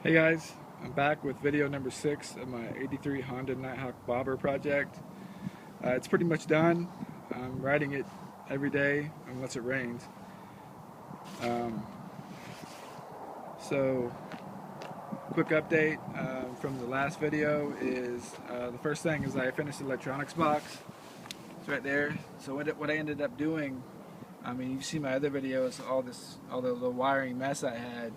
Hey guys, I'm back with video number 6 of my '83 Honda Nighthawk bobber project. It's pretty much done. I'm riding it every day unless it rains. Um, so, quick update from the last video is the first thing is I finished the electronics box. It's right there. So what I ended up doing, I mean, you see my other videos, all the wiring mess I had.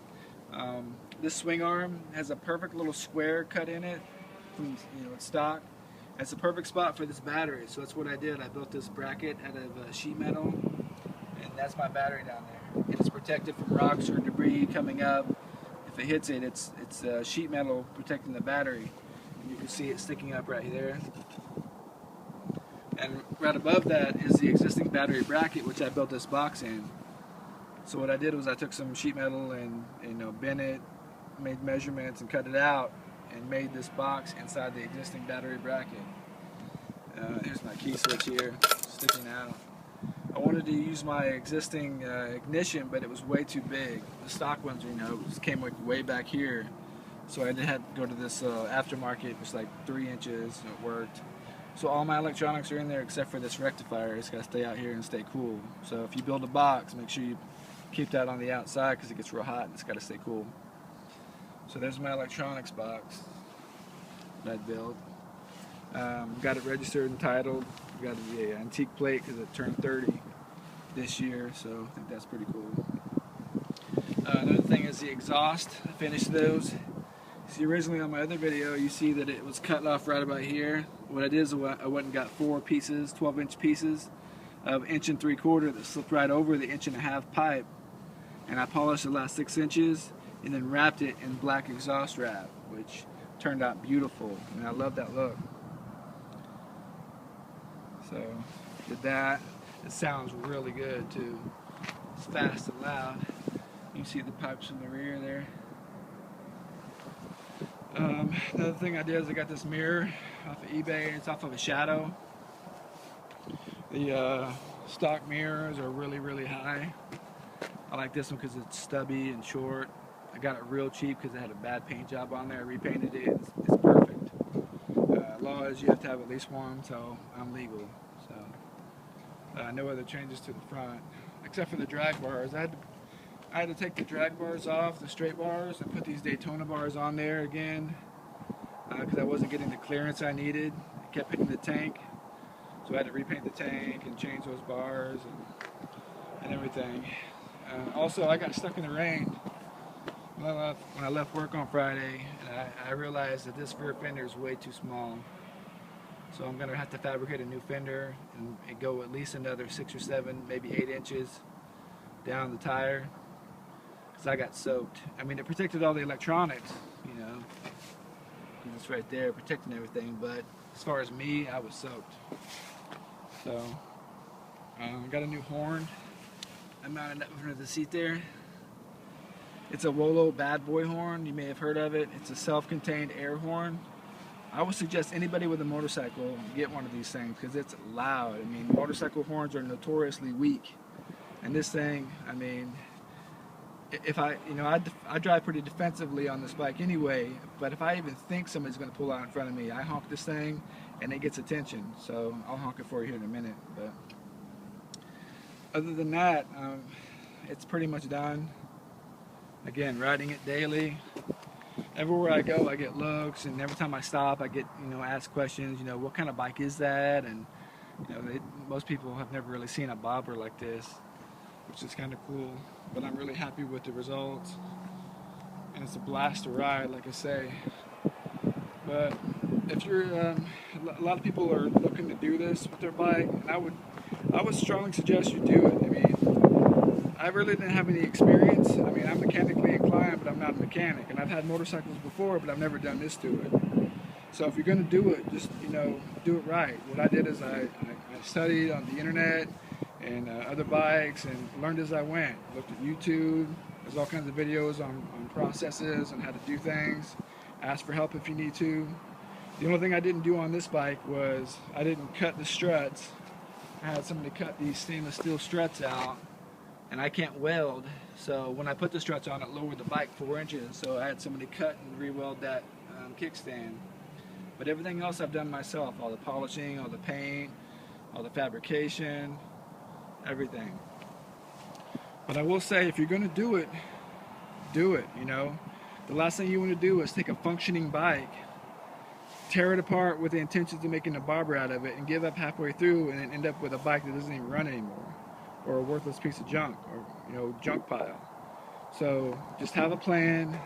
This swing arm has a perfect little square cut in it from it's stock. It's a perfect spot for this battery, so that's what I did. I built this bracket out of sheet metal, and that's my battery down there. It is protected from rocks or debris coming up. If it hits it, it's sheet metal protecting the battery. And you can see it sticking up right there. And right above that is the existing battery bracket, which I built this box in. So what I did was I took some sheet metal and bent it, made measurements and cut it out, and made this box inside the existing battery bracket. Here's my key switch here, sticking out. I wanted to use my existing ignition, but it was way too big. The stock ones, came way back here. So I had to go to this aftermarket, which was like 3 inches, and it worked. So all my electronics are in there except for this rectifier. It's got to stay out here and stay cool. So if you build a box, make sure you keep that on the outside because it gets real hot and it's got to stay cool. So there's my electronics box that I built. Got it registered and titled. Got the antique plate because it turned 30 this year, so I think that's pretty cool. Another thing is the exhaust. I finished those. See, originally on my other video, you see that it was cut off right about here. What I did is I went and got 4 pieces, 12-inch pieces of 1 3/4 that slipped right over the 1.5-inch pipe, and I polished the last 6 inches and then wrapped it in black exhaust wrap, which turned out beautiful, and I love that look. So did that. It sounds really good too. It's fast and loud. You can see the pipes from the rear there. Another thing I did is I got this mirror off of eBay. It's off of a Shadow. The stock mirrors are really high. I like this one because it's stubby and short. I got it real cheap because it had a bad paint job on there. I repainted it. It's perfect. Law is you have to have at least one, so I'm legal. So no other changes to the front except for the drag bars. I had to take the drag bars off, the straight bars, and put these Daytona bars on there again because I wasn't getting the clearance I needed. I kept hitting the tank, so I had to repaint the tank and change those bars and everything. Also, I got stuck in the rain when I left work on Friday, and I realized that this rear fender is way too small. So I'm going to have to fabricate a new fender and go at least another 6 or 7, maybe 8 inches down the tire. Because I got soaked. I mean, it protected all the electronics, and it's right there protecting everything, but as far as me, I was soaked. So I got a new horn. I mounted that in front of the seat there. It's a Wolo Bad Boy horn. You may have heard of it. It's a self-contained air horn. I would suggest anybody with a motorcycle get one of these things because it's loud. I mean, motorcycle horns are notoriously weak, and this thing, I mean, if I drive pretty defensively on this bike anyway, but if I even think somebody's going to pull out in front of me, I honk this thing and it gets attention. So I'll honk it for you here in a minute. But other than that, it's pretty much done. Again, riding it daily. Everywhere I go, I get looks, and every time I stop, I get asked questions. What kind of bike is that? And most people have never really seen a bobber like this, which is kind of cool. But I'm really happy with the results, and it's a blast to ride, like I say. But if you're, a lot of people are looking to do this with their bike, and I would strongly suggest you do it. I mean, I really didn't have any experience. I mean, I'm mechanically inclined, but I'm not a mechanic, and I've had motorcycles before, but I've never done this to it. So if you're going to do it, just do it right. What I did is I studied on the internet and other bikes and learned as I went. Looked at YouTube. There's all kinds of videos on processes and how to do things. Ask for help if you need to. The only thing I didn't do on this bike was I didn't cut the struts. I had somebody cut these stainless steel struts out and I can't weld. So when I put the struts on, it lowered the bike 4 inches. So I had somebody cut and re-weld that kickstand. But everything else I've done myself, all the polishing, all the paint, all the fabrication, everything. But I will say, if you're going to do it, you know. The last thing you want to do is take a functioning bike, tear it apart with the intentions of making a bobber out of it, and give up halfway through and then end up with a bike that doesn't even run anymore, or a worthless piece of junk, or, you know, junk pile. So just have a plan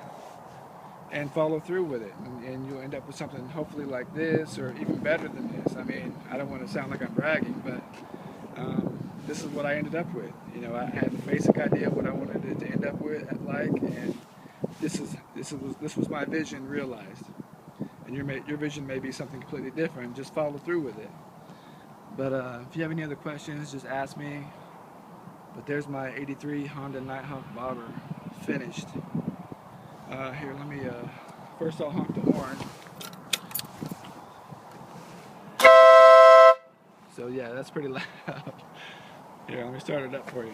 and follow through with it, and you'll end up with something hopefully like this, or even better than this. I mean, I don't want to sound like I'm bragging, but this is what I ended up with. You know, I had a basic idea of what I wanted it to end up with, and this was my vision realized. And your vision may be something completely different. Just follow through with it. But if you have any other questions, just ask me. But there's my '83 Honda Nighthawk bobber finished. Here, let me first I'll honk the horn. So yeah, that's pretty loud. Here, let me start it up for you.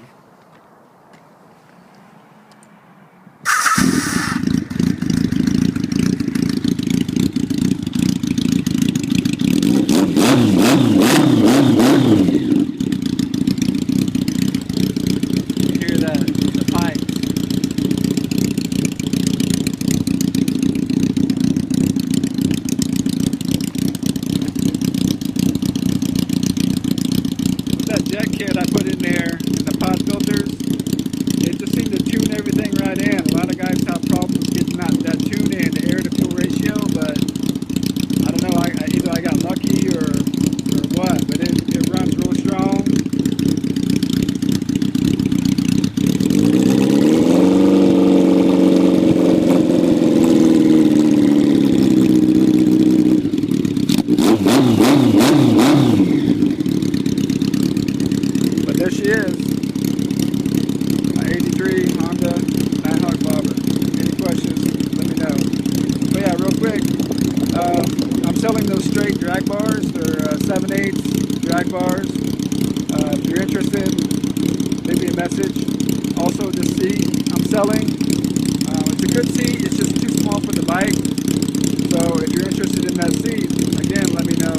Jet kit I put in there and the pod filters, it just seemed to tune everything right in. A lot of guys have problems getting that tune in, the air to fuel ratio, but I don't know, either I got lucky or what, but it runs real strong. There she is, my '83 Honda Nighthawk bobber. Any questions, let me know. But yeah, real quick, I'm selling those straight drag bars. They're 7/8 drag bars. If you're interested, leave me a message. Also, the seat I'm selling, it's a good seat, it's just too small for the bike. So if you're interested in that seat, again, let me know.